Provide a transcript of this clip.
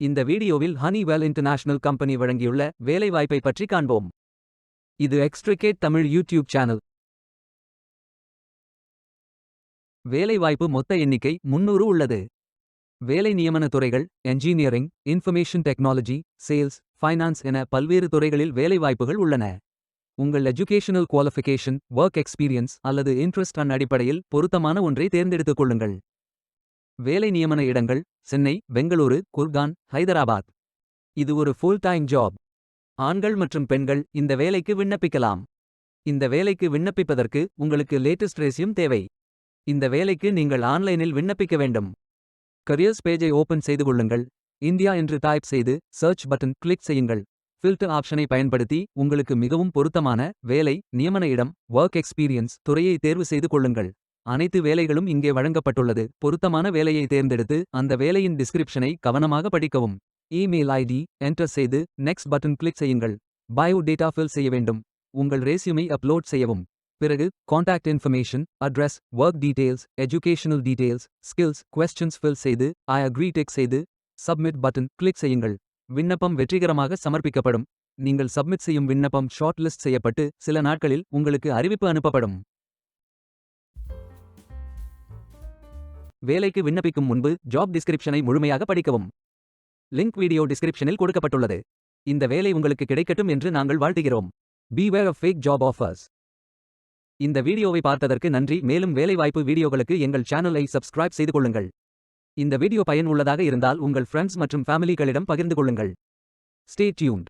இந்த வீடியோவில் Honeywell international company வழங்கியுள்ள வேலைவாய்ப்பை பற்றி காண்போம். இது எக்ஸ்ட்ரிகேட் தமிழ் யூடியூப் சேனல். வேலைவாய்ப்பு மொத்த எண்ணிக்கை 300 உள்ளது. வேலை நியமன துறைகள் engineering, information technology, sales, finance என பல்வேறு துறைகளில் வேலைவாய்ப்புகள் உள்ளன. உங்கள் எஜுகேஷனல் குவாலிஃபிகேஷன், ஒர்க் எக்ஸ்பீரியன்ஸ் அல்லது இன்ட்ரெஸ்ட் அடிப்படையில் பொருத்தமான ஒன்றை தேர்ந்தெடுத்துக் கொள்ளுங்கள். வேலை நியமன இடங்கள் சென்னை, பெங்களூரு, குர்கான், ஹைதராபாத். இது ஒரு ஃபுல் டைம் ஜாப். ஆண்கள் மற்றும் பெண்கள் இந்த வேலைக்கு விண்ணப்பிக்கலாம். இந்த வேலைக்கு விண்ணப்பிப்பதற்கு உங்களுக்கு லேட்டஸ்ட் ரெஸ்யூம் தேவை. இந்த வேலைக்கு நீங்கள் ஆன்லைனில் விண்ணப்பிக்க வேண்டும். கரியர்ஸ் பேஜை ஓபன் செய்து கொள்ளுங்கள். இந்தியா என்று டைப் செய்து சர்ச் பட்டன் கிளிக் செய்யுங்கள். ஃபில்டர் ஆப்ஷனை பயன்படுத்தி உங்களுக்கு மிகவும் பொருத்தமான வேலை, நியமன இடம், ஒர்க் எக்ஸ்பீரியன்ஸ் துறையை தேர்வு செய்து கொள்ளுங்கள். அனைத்து வேலைகளும் இங்கே வழங்கப்பட்டுள்ளது. பொருத்தமான வேலையை தேர்ந்தெடுத்து அந்த வேலையின் டிஸ்கிரிப்ஷனை கவனமாக படிக்கவும். இமெயில் ஐடி என்டர் செய்து நெக்ஸ்ட் பட்டன் கிளிக் செய்யுங்கள். பயோ டேட்டா ஃபில் செய்ய வேண்டும். உங்கள் ரெஸ்யூமை அப்லோட் செய்யவும். பிறகு contact information, address, work details, educational details, skills, questions fill செய்து ஐ அக்ரி டெக் செய்து சப்மிட் பட்டன் கிளிக் செய்யுங்கள். விண்ணப்பம் வெற்றிகரமாக சமர்ப்பிக்கப்படும். நீங்கள் சப்மிட் செய்யும் விண்ணப்பம் ஷார்ட் லிஸ்ட் செய்யப்பட்டு சில நாட்களில் உங்களுக்கு அறிவிப்பு அனுப்பப்படும். வேலைக்கு விண்ணப்பிக்கும் முன்பு ஜாப் டிஸ்கிரிப்ஷனை முழுமையாக படிக்கவும். லிங்க் வீடியோ டிஸ்கிரிப்ஷனில் கொடுக்கப்பட்டுள்ளது. இந்த வேலை உங்களுக்கு கிடைக்கட்டும் என்று நாங்கள் வாழ்த்துகிறோம். Beware of fake job offers. இந்த வீடியோவை பார்த்ததற்கு நன்றி. மேலும் வேலைவாய்ப்பு வீடியோகளுக்கு எங்கள் சேனலை சப்ஸ்கிரைப் செய்து கொள்ளுங்கள். இந்த வீடியோ பயனுள்ளதாக இருந்தால் உங்கள் ஃப்ரெண்ட்ஸ் மற்றும் ஃபேமிலிகளிடம் பகிர்ந்து கொள்ளுங்கள். Stay tuned.